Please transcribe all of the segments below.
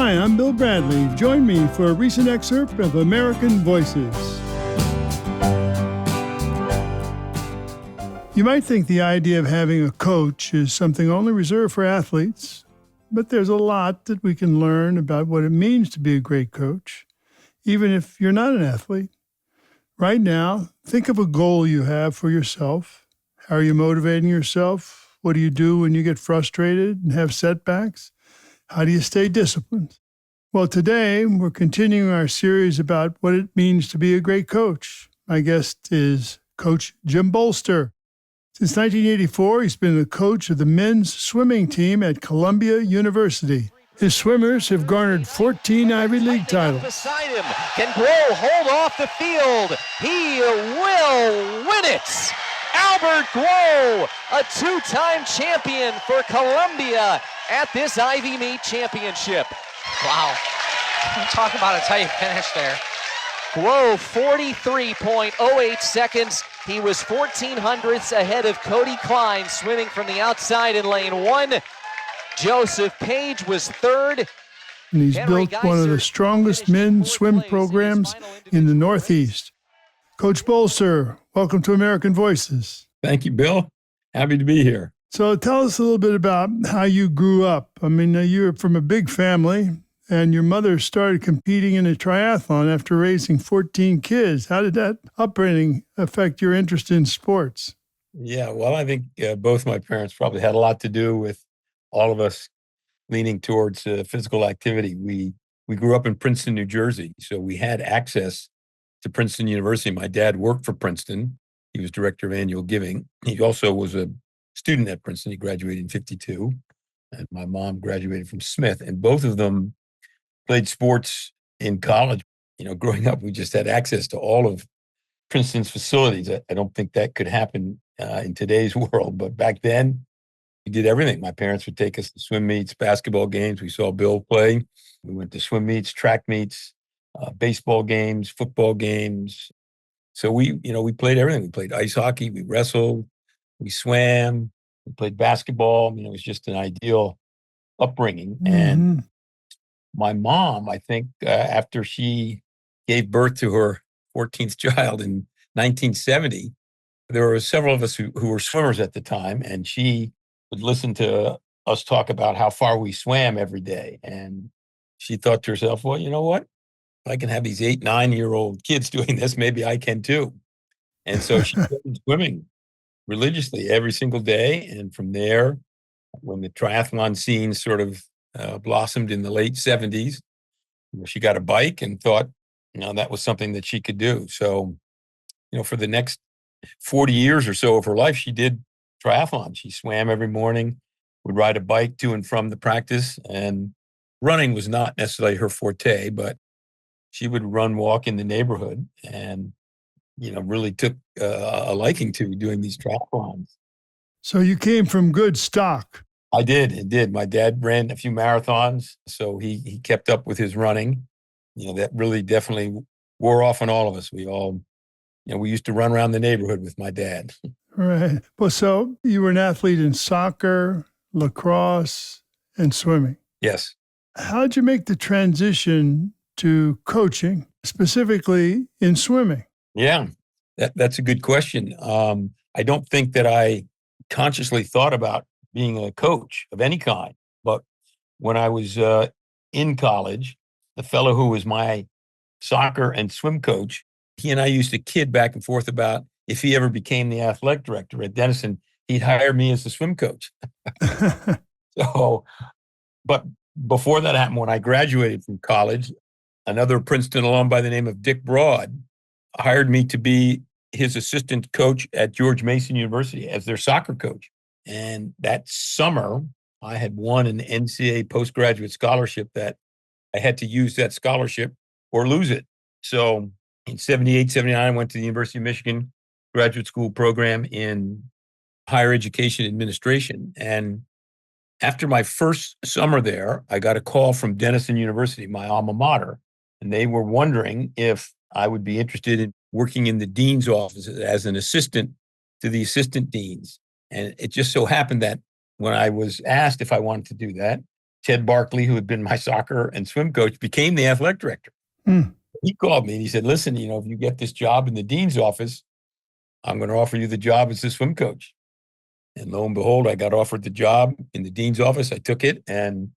Hi, I'm Bill Bradley. Join me for a recent excerpt of American Voices. You might think the idea of having a coach is something only reserved for athletes, but there's a lot that we can learn about what it means to be a great coach, even if you're not an athlete. Right now, think of a goal you have for yourself. How are you motivating yourself? What do you do when you get frustrated and have setbacks? How do you stay disciplined? Well, today we're continuing our series about what it means to be a great coach. My guest is Coach Jim Bolster. Since 1984, he's been the coach of the men's swimming team at Columbia University. His swimmers have garnered 14 Ivy League titles. Beside him, can Groh hold off the field? He will win it! Albert Groh, a two-time champion for Columbia at this Ivy Meet Championship. Wow. Talk about a tight finish there. Groh, 43.08 seconds. He was 14 hundredths ahead of Cody Klein, swimming from the outside in lane one. Joseph Page was third. And he's built one of the strongest men's swim programs in the Northeast. Coach Bolster, welcome to American Voices. Thank you, Bill. Happy to be here. So tell us a little bit about how you grew up. I mean, you're from a big family, and your mother started competing in a triathlon after raising 14 kids. How did that upbringing affect your interest in sports? Yeah, well, I think both my parents probably had a lot to do with all of us leaning towards physical activity. We grew up in Princeton, New Jersey, so we had access to Princeton University. My dad worked for Princeton. He was director of annual giving. He also was a student at Princeton. He graduated in 52. And my mom graduated from Smith. And both of them played sports in college. You know, growing up, we just had access to all of Princeton's facilities. I don't think that could happen in today's world. But back then, we did everything. My parents would take us to swim meets, basketball games. We saw Bill play. We went to swim meets, track meets, baseball games, football games. So we played everything. We played ice hockey, we wrestled, we swam, we played basketball. I mean, it was just an ideal upbringing. Mm-hmm. And my mom, I think, after she gave birth to her 14th child in 1970, there were several of us who were swimmers at the time, and she would listen to us talk about how far we swam every day. And she thought to herself, well, you know what? If I can have these 8, 9-year-old kids doing this, maybe I can too. And so she started swimming religiously every single day. And from there, when the triathlon scene sort of blossomed in the late 70s, she got a bike and thought, that was something that she could do. So, for the next 40 years or so of her life, she did triathlon. She swam every morning, would ride a bike to and from the practice, and running was not necessarily her forte, but she would walk in the neighborhood and, really took a liking to doing these triathlons. So you came from good stock. I did. My dad ran a few marathons, so he kept up with his running. That really definitely wore off on all of us. We all, we used to run around the neighborhood with my dad. Right. Well, so you were an athlete in soccer, lacrosse, and swimming. Yes. How'd you make the transition to coaching, specifically in swimming? Yeah, that's a good question. I don't think that I consciously thought about being a coach of any kind. But when I was in college, the fellow who was my soccer and swim coach, he and I used to kid back and forth about if he ever became the athletic director at Denison, he'd hire me as the swim coach. But before that happened, when I graduated from college, another Princeton alum by the name of Dick Broad hired me to be his assistant coach at George Mason University as their soccer coach. And that summer, I had won an NCAA postgraduate scholarship that I had to use that scholarship or lose it. So in 78, 79, I went to the University of Michigan graduate school program in higher education administration. And after my first summer there, I got a call from Denison University, my alma mater, and they were wondering if I would be interested in working in the dean's office as an assistant to the assistant deans. And it just so happened that when I was asked if I wanted to do that, Ted Barkley, who had been my soccer and swim coach, became the athletic director. Hmm. He called me and he said, listen, if you get this job in the dean's office, I'm going to offer you the job as the swim coach. And lo and behold, I got offered the job in the dean's office. I took it and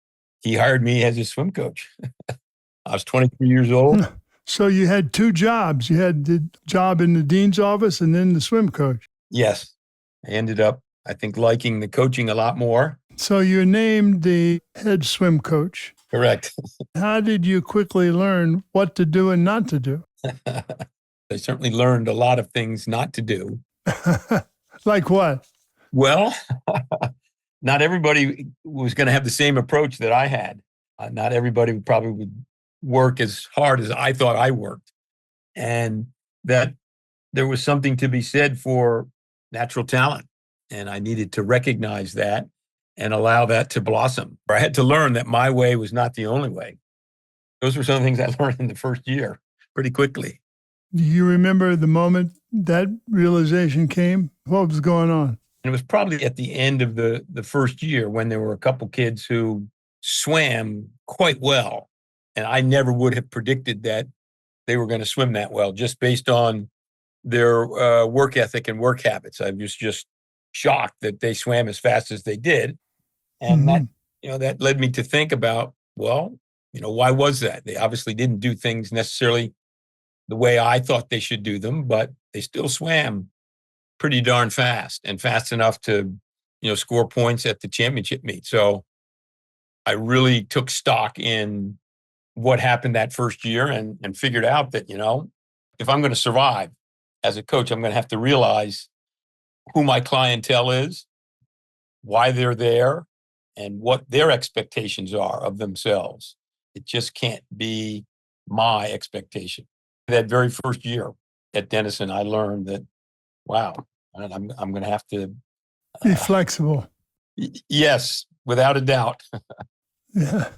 he hired me as his swim coach. I was 23 years old. So you had two jobs. You had the job in the dean's office and then the swim coach. Yes. I ended up, I think, liking the coaching a lot more. So you're named the head swim coach. Correct. How did you quickly learn what to do and not to do? I certainly learned a lot of things not to do. Like what? Well, not everybody was going to have the same approach that I had. Not everybody probably would work as hard as I thought I worked. And that there was something to be said for natural talent. And I needed to recognize that and allow that to blossom. I had to learn that my way was not the only way. Those were some of the things I learned in the first year pretty quickly. Do you remember the moment that realization came? What was going on? And it was probably at the end of the first year when there were a couple kids who swam quite well. And I never would have predicted that they were going to swim that well just based on their work ethic and work habits. I was just shocked that they swam as fast as they did. And that led me to think about, why was that? They obviously didn't do things necessarily the way I thought they should do them, but they still swam pretty darn fast and fast enough to, score points at the championship meet. So I really took stock in what happened that first year and figured out that, if I'm going to survive as a coach, I'm going to have to realize who my clientele is, why they're there, and what their expectations are of themselves. It just can't be my expectation. That very first year at Denison, I learned that, wow, I'm going to have to be flexible. Yes, without a doubt. Yeah.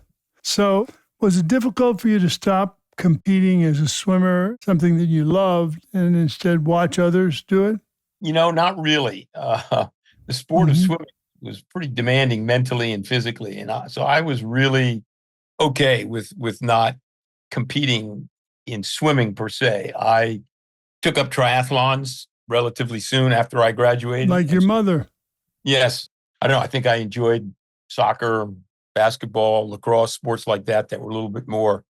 So was it difficult for you to stop competing as a swimmer, something that you loved, and instead watch others do it? Not really. The sport of swimming was pretty demanding mentally and physically. And so I was really okay with not competing in swimming per se. I took up triathlons relatively soon after I graduated. Like your mother. Yes. I don't know. I think I enjoyed soccer, basketball, lacrosse, sports like that were a little bit more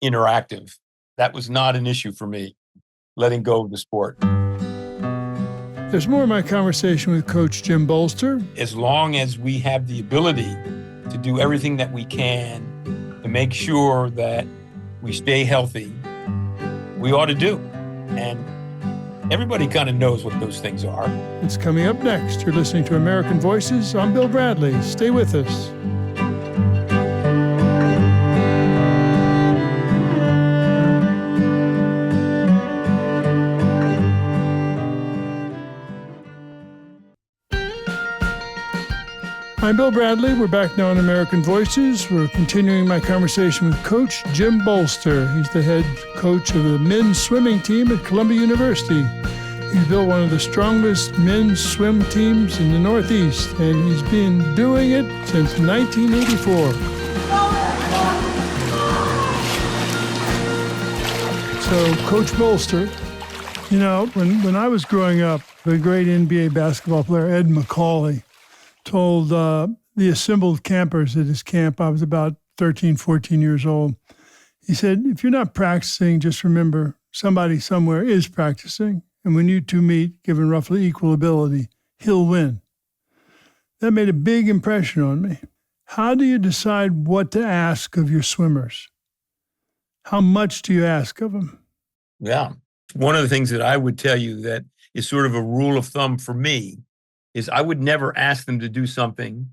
interactive. That was not an issue for me, letting go of the sport. There's more of my conversation with Coach Jim Bolster. As long as we have the ability to do everything that we can to make sure that we stay healthy, we ought to do. And everybody kind of knows what those things are. It's coming up next. You're listening to American Voices. I'm Bill Bradley. Stay with us. I'm Bill Bradley. We're back now on American Voices. We're continuing my conversation with Coach Jim Bolster. He's the head coach of the men's swimming team at Columbia University. He's built one of the strongest men's swim teams in the Northeast, and he's been doing it since 1984. So, Coach Bolster, when I was growing up, the great NBA basketball player Ed McCauley told the assembled campers at his camp, I was about 13, 14 years old. He said, if you're not practicing, just remember somebody somewhere is practicing. And when you two meet, given roughly equal ability, he'll win. That made a big impression on me. How do you decide what to ask of your swimmers? How much do you ask of them? Yeah. One of the things that I would tell you that is sort of a rule of thumb for me is I would never ask them to do something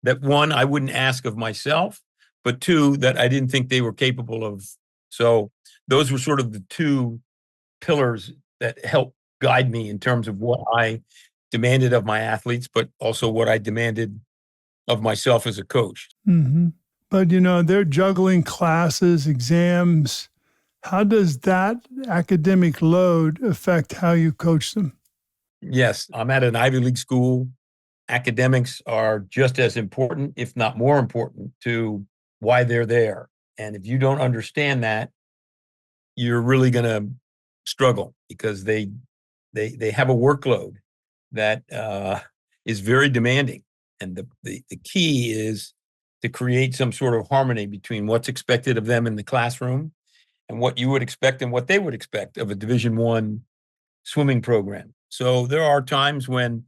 that, one, I wouldn't ask of myself, but two, that I didn't think they were capable of. So those were sort of the two pillars that helped guide me in terms of what I demanded of my athletes, but also what I demanded of myself as a coach. Mm-hmm. But, they're juggling classes, exams. How does that academic load affect how you coach them? Yes, I'm at an Ivy League school. academics are just as important, if not more important, to why they're there. And if you don't understand that, you're really going to struggle because they have a workload that is very demanding. And the key is to create some sort of harmony between what's expected of them in the classroom and what you would expect and what they would expect of a Division I swimming program. So there are times when,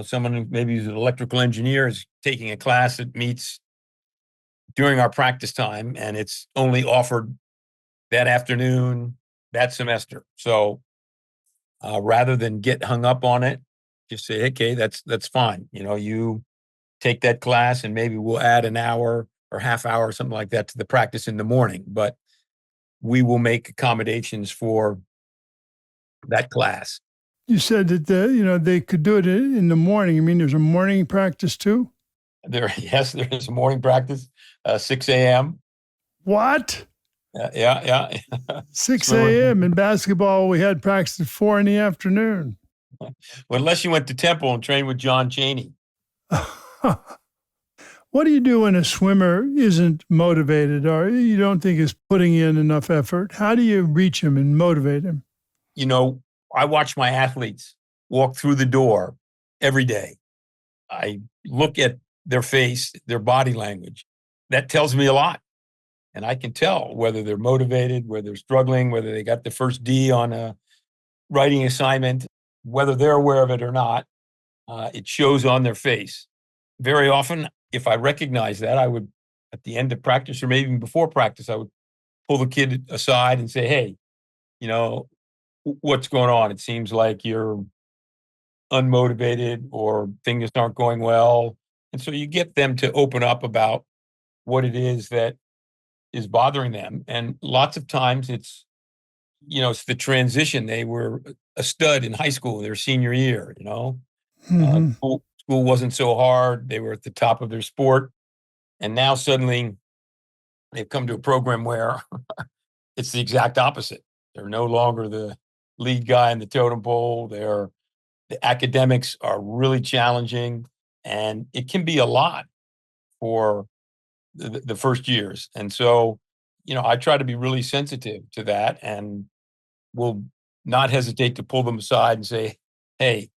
someone who maybe is an electrical engineer is taking a class that meets during our practice time, and it's only offered that afternoon, that semester. So rather than get hung up on it, just say, okay, that's fine. You take that class and maybe we'll add an hour or half hour or something like that to the practice in the morning, but we will make accommodations for that class. You said that they could do it in the morning. I mean, there's a morning practice too. Yes, there is a morning practice, 6 a.m. What? Yeah. 6 a.m. In basketball, we had practice at 4 in the afternoon. Well, unless you went to Temple and trained with John Chaney. What do you do when a swimmer isn't motivated or you don't think is putting in enough effort? How do you reach him and motivate him? I watch my athletes walk through the door every day. I look at their face, their body language. That tells me a lot. And I can tell whether they're motivated, whether they're struggling, whether they got the first D on a writing assignment, whether they're aware of it or not. It shows on their face. Very often, if I recognize that, I would, at the end of practice or maybe even before practice, I would pull the kid aside and say, hey, what's going on? It seems like you're unmotivated or things aren't going well. And so you get them to open up about what it is that is bothering them. And lots of times it's the transition. They were a stud in high school, their senior year, Mm-hmm. School wasn't so hard. They were at the top of their sport. And now suddenly they've come to a program where it's the exact opposite. They're no longer the lead guy in the totem pole. The academics are really challenging, and it can be a lot for the first years. And so, I try to be really sensitive to that and will not hesitate to pull them aside and say, hey,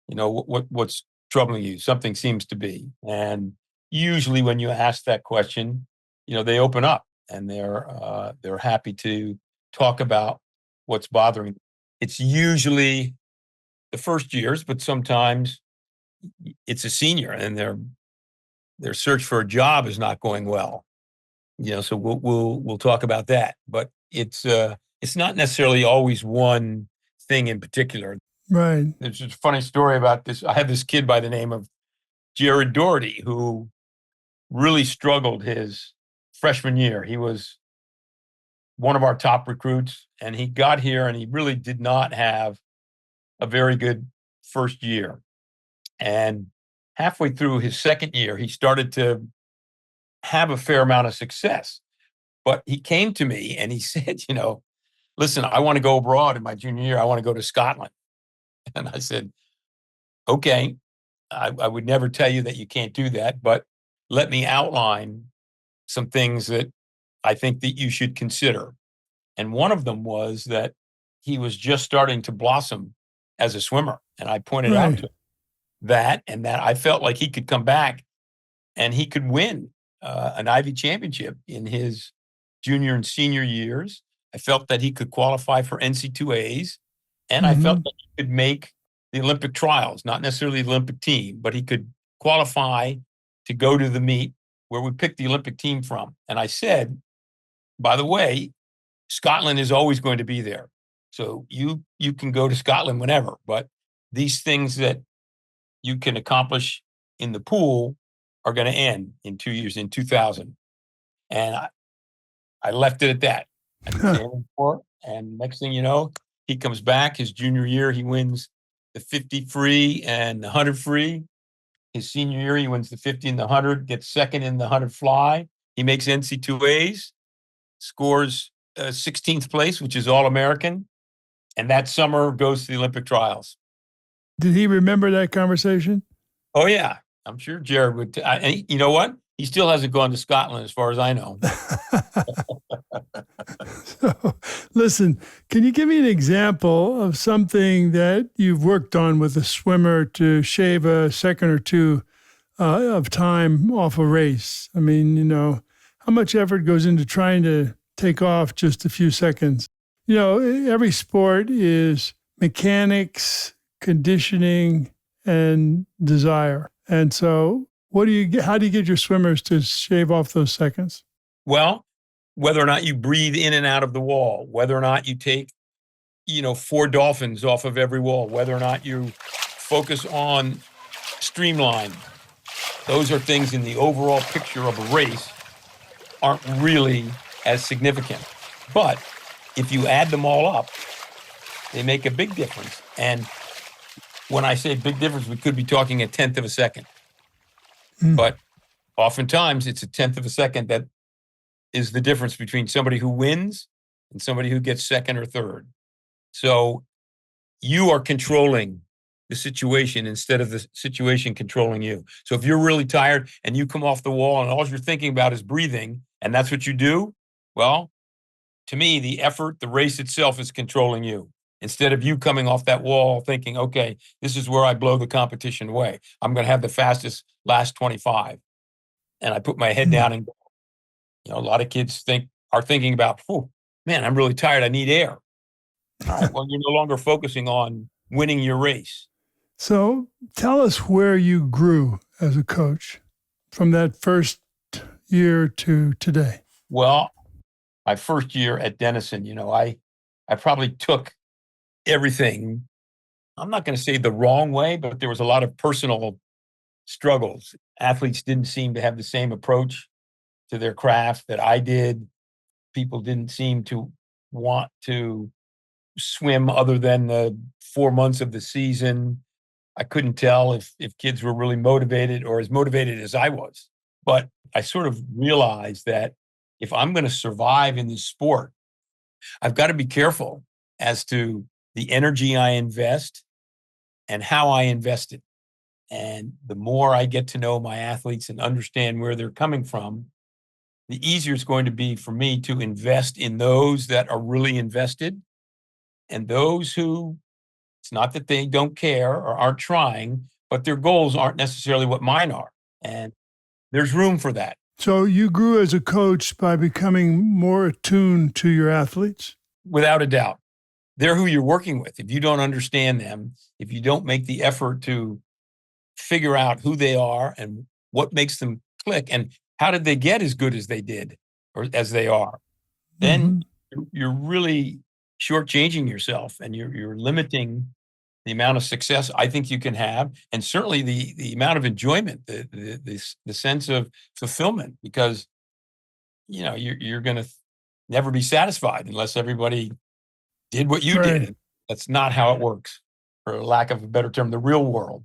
what's troubling you? Something seems to be. And usually when you ask that question, they open up and they're happy to talk about what's bothering them. It's usually the first years, but sometimes it's a senior and their search for a job is not going well. So we'll talk about that. But it's not necessarily always one thing in particular. Right. There's a funny story about this. I have this kid by the name of Jared Doherty who really struggled his freshman year. He was one of our top recruits, and he got here and he really did not have a very good first year. And halfway through his second year, he started to have a fair amount of success. But he came to me and he said, listen, I want to go abroad in my junior year. I want to go to Scotland. And I said, okay, I would never tell you that you can't do that, but let me outline some things that I think that you should consider. And one of them was that he was just starting to blossom as a swimmer. And I pointed out to him that, and that I felt like he could come back and he could win an Ivy championship in his junior and senior years. I felt that he could qualify for NC2As, and I felt that he could make the Olympic trials, not necessarily the Olympic team, but he could qualify to go to the meet where we picked the Olympic team from. And I said, by the way, Scotland is always going to be there. So you can go to Scotland whenever, but these things that you can accomplish in the pool are going to end in 2 years, in 2000. And I left it at that. I didn't say anything more. And next thing you know, he comes back his junior year. He wins the 50 free and the 100 free. His senior year, he wins the 50 and the 100, gets second in the 100 fly. He makes NC2As, scores 16th place, which is All-American. And that summer goes to the Olympic trials. Did he remember that conversation? Oh, yeah. I'm sure Jared would. And you know what? He still hasn't gone to Scotland, as far as I know. So, listen, can you give me an example of something that you've worked on with a swimmer to shave a second or two of time off a race? I mean, how much effort goes into trying to take off just a few seconds? Every sport is mechanics, conditioning, and desire. And so, how do you get your swimmers to shave off those seconds? Well, whether or not you breathe in and out of the wall, whether or not you take, 4 dolphins off of every wall, whether or not you focus on streamline, those are things in the overall picture of a race aren't really as significant. But if you add them all up, they make a big difference. And when I say big difference, we could be talking a tenth of a second. But oftentimes it's a tenth of a second that is the difference between somebody who wins and somebody who gets second or third. So you are controlling the situation instead of the situation controlling you. So if you're really tired and you come off the wall and all you're thinking about is breathing, and that's what you do, well, to me, the effort, the race itself is controlling you. Instead of you coming off that wall thinking, okay, this is where I blow the competition away. I'm going to have the fastest last 25. And I put my head down and go. A lot of kids are thinking about, oh, man, I'm really tired. I need air. All right, well, you're no longer focusing on winning your race. So tell us where you grew as a coach from that first year to today. Well, my first year at Denison, I probably took everything, I'm not going to say the wrong way, but there was a lot of personal struggles. Athletes didn't seem to have the same approach to their craft that I did. People didn't seem to want to swim other than the 4 months of the season. I couldn't tell if kids were really motivated or as motivated as I was. But I sort of realized that if I'm going to survive in this sport, I've got to be careful as to the energy I invest and how I invest it. And the more I get to know my athletes and understand where they're coming from, the easier it's going to be for me to invest in those that are really invested and those who, it's not that they don't care or aren't trying, but their goals aren't necessarily what mine are. And there's room for that. So you grew as a coach by becoming more attuned to your athletes? Without a doubt. They're who you're working with. If you don't understand them, if you don't make the effort to figure out who they are and what makes them click and how did they get as good as they did or as they are, then you're really shortchanging yourself and you're limiting the amount of success I think you can have, and certainly the amount of enjoyment, the sense of fulfillment, because you're going to never be satisfied unless everybody did what you did. That's not how it works, for lack of a better term, the real world.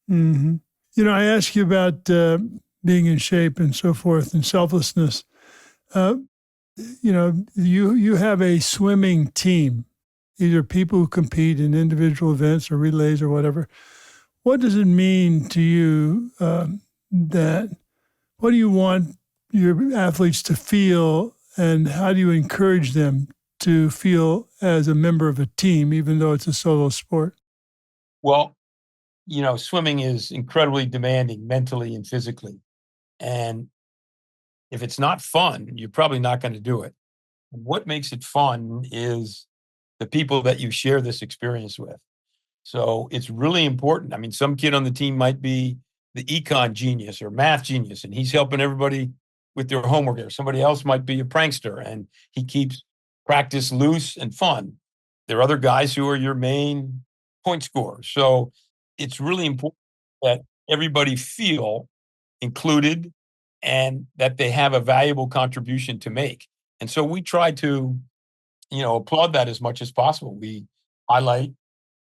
I asked you about being in shape and so forth and selflessness. You have a swimming team, either people who compete in individual events or relays or whatever. What does it mean to you what do you want your athletes to feel, and how do you encourage them to feel as a member of a team, even though it's a solo sport? Well, swimming is incredibly demanding mentally and physically. And if it's not fun, you're probably not going to do it. What makes it fun is the people that you share this experience with. So it's really important. I mean, some kid on the team might be the econ genius or math genius, and he's helping everybody with their homework. Or somebody else might be a prankster, and he keeps practice loose and fun. There are other guys who are your main point scorers. So it's really important that everybody feel included and that they have a valuable contribution to make. And so we try to, applaud that as much as possible. We highlight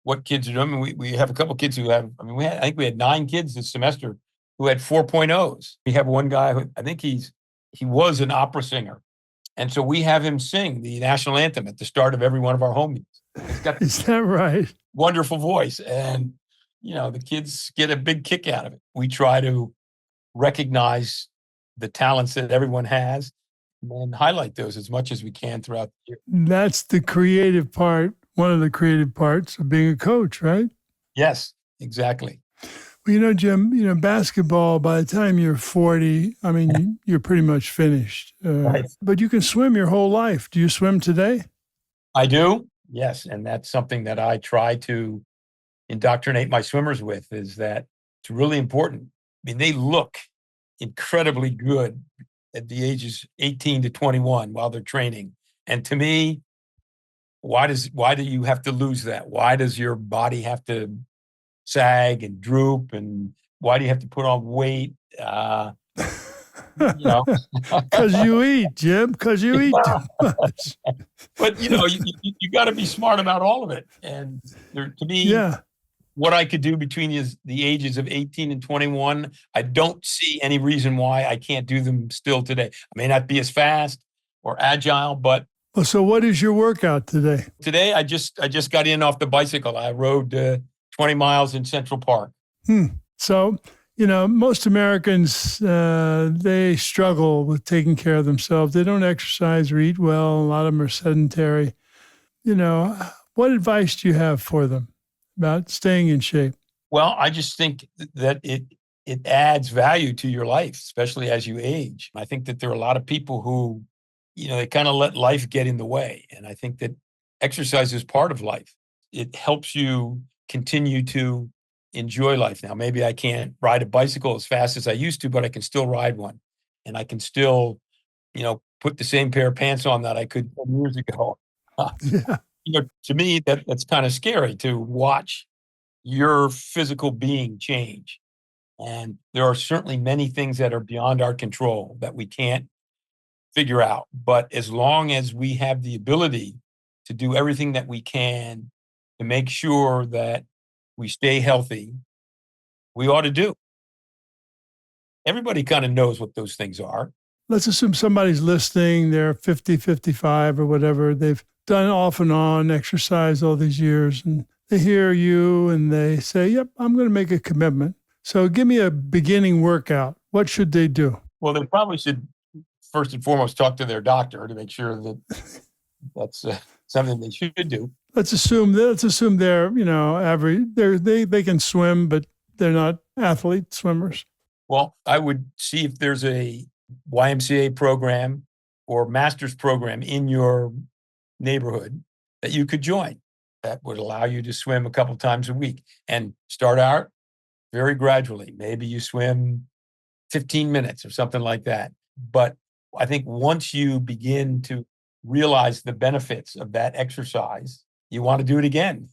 what kids are doing. I mean, we have a couple of kids who have, I think we had 9 kids this semester who had 4.0s. We have one guy who, I think he was an opera singer. And so we have him sing the national anthem at the start of every one of our home meets. He's got Is that right? wonderful voice. And the kids get a big kick out of it. We try to recognize the talents that everyone has and highlight those as much as we can throughout the year. That's the creative part, one of the creative parts of being a coach, right? Yes, exactly. Well, Jim, basketball, by the time you're 40, I mean, you're pretty much finished. Right. But you can swim your whole life. Do you swim today? I do. Yes. And that's something that I try to indoctrinate my swimmers with, is that it's really important. I mean, they look incredibly good at the ages 18 to 21 while they're training. And to me, why do you have to lose that? Why does your body have to sag and droop, and why do you have to put on weight? Because you eat, Jim, because you eat too much. But, you got to be smart about all of it. And to me, what I could do between the ages of 18 and 21, I don't see any reason why I can't do them still today. I may not be as fast or agile, but. Well, so what is your workout today? Today, I just got in off the bicycle. I rode 20 miles in Central Park. So, most Americans, they struggle with taking care of themselves. They don't exercise or eat well. A lot of them are sedentary. What advice do you have for them about staying in shape? Well, I just think that it adds value to your life, especially as you age. I think that there are a lot of people who, they kind of let life get in the way. And I think that exercise is part of life. It helps you continue to enjoy life. Now, maybe I can't ride a bicycle as fast as I used to, but I can still ride one. And I can still, put the same pair of pants on that I could 10 years ago. To me, that's kind of scary to watch your physical being change. And there are certainly many things that are beyond our control that we can't figure out. But as long as we have the ability to do everything that we can to make sure that we stay healthy, we ought to do. Everybody kind of knows what those things are. Let's assume somebody's listening, they're 50, 55 or whatever. They've done off and on exercise all these years, and they hear you and they say, yep, I'm going to make a commitment. So give me a beginning workout. What should they do? Well, they probably should first and foremost talk to their doctor to make sure that that's something they should do. Let's assume they're, average. They can swim, but they're not athlete swimmers. Well, I would see if there's a YMCA program or master's program in your neighborhood that you could join that would allow you to swim a couple times a week and start out very gradually. Maybe you swim 15 minutes or something like that. But I think once you begin to realize the benefits of that exercise, you want to do it again.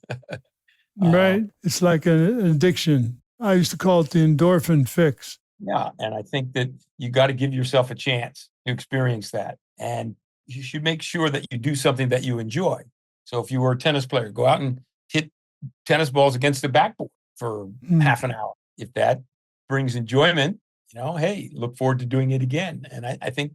Right. It's like an addiction. I used to call it the endorphin fix. Yeah. And I think that you got to give yourself a chance to experience that. And you should make sure that you do something that you enjoy. So if you were a tennis player, go out and hit tennis balls against the backboard for half an hour. If that brings enjoyment, hey, look forward to doing it again. And I think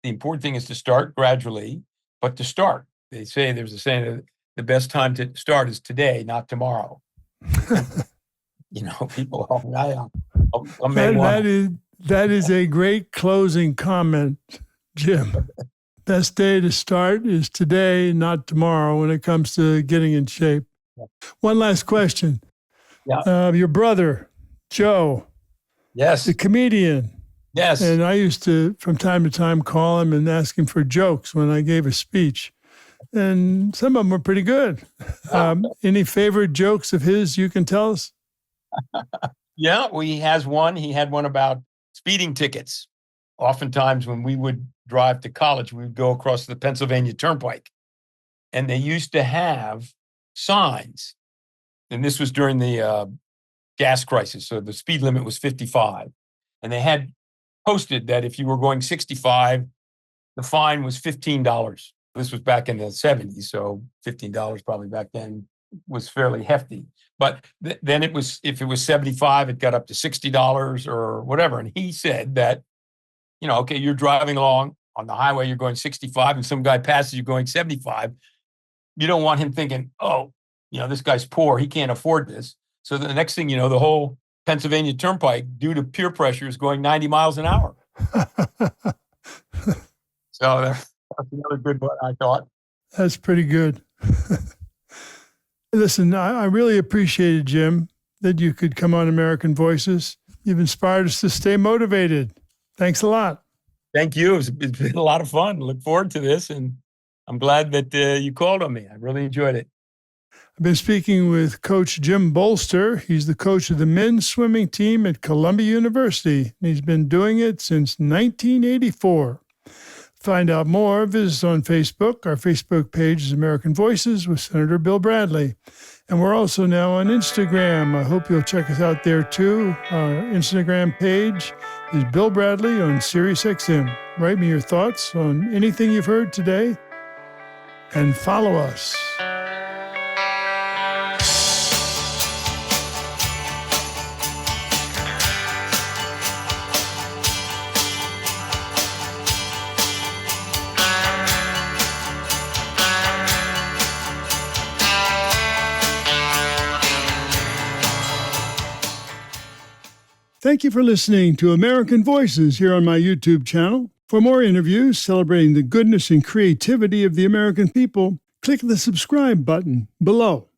the important thing is to start gradually, but to start. They say, there's a saying that the best time to start is today, not tomorrow. People, that is a great closing comment, Jim. Best day to start is today, not tomorrow, when it comes to getting in shape. Yeah. One last question. Yeah. Your brother, Joe. Yes. The comedian. Yes. And I used to, from time to time, call him and ask him for jokes when I gave a speech. And some of them were pretty good. Any favorite jokes of his you can tell us? Yeah, he has one. He had one about speeding tickets. Oftentimes when we would drive to college, we would go across the Pennsylvania Turnpike. And they used to have signs. And this was during the gas crisis. So the speed limit was 55. And they had posted that if you were going 65, the fine was $15. This was back in the 70s. So $15 probably back then was fairly hefty. But then if it was 75, it got up to $60 or whatever. And he said that, okay, you're driving along on the highway, you're going 65 and some guy passes you going 75. You don't want him thinking, oh, this guy's poor. He can't afford this. So the next thing you know, the whole Pennsylvania Turnpike, due to peer pressure, is going 90 miles an hour. So that's another good one, I thought. That's pretty good. Listen, I really appreciated, Jim, that you could come on American Voices. You've inspired us to stay motivated. Thanks a lot. Thank you. It's been a lot of fun. Look forward to this. And I'm glad that you called on me. I really enjoyed it. I've been speaking with Coach Jim Bolster. He's the coach of the men's swimming team at Columbia University. He's been doing it since 1984. Find out more, visit us on Facebook. Our Facebook page is American Voices with Senator Bill Bradley. And we're also now on Instagram. I hope you'll check us out there too. Our Instagram page is Bill Bradley on Sirius XM. Write me your thoughts on anything you've heard today and follow us. Thank you for listening to American Voices here on my YouTube channel. For more interviews celebrating the goodness and creativity of the American people, click the subscribe button below.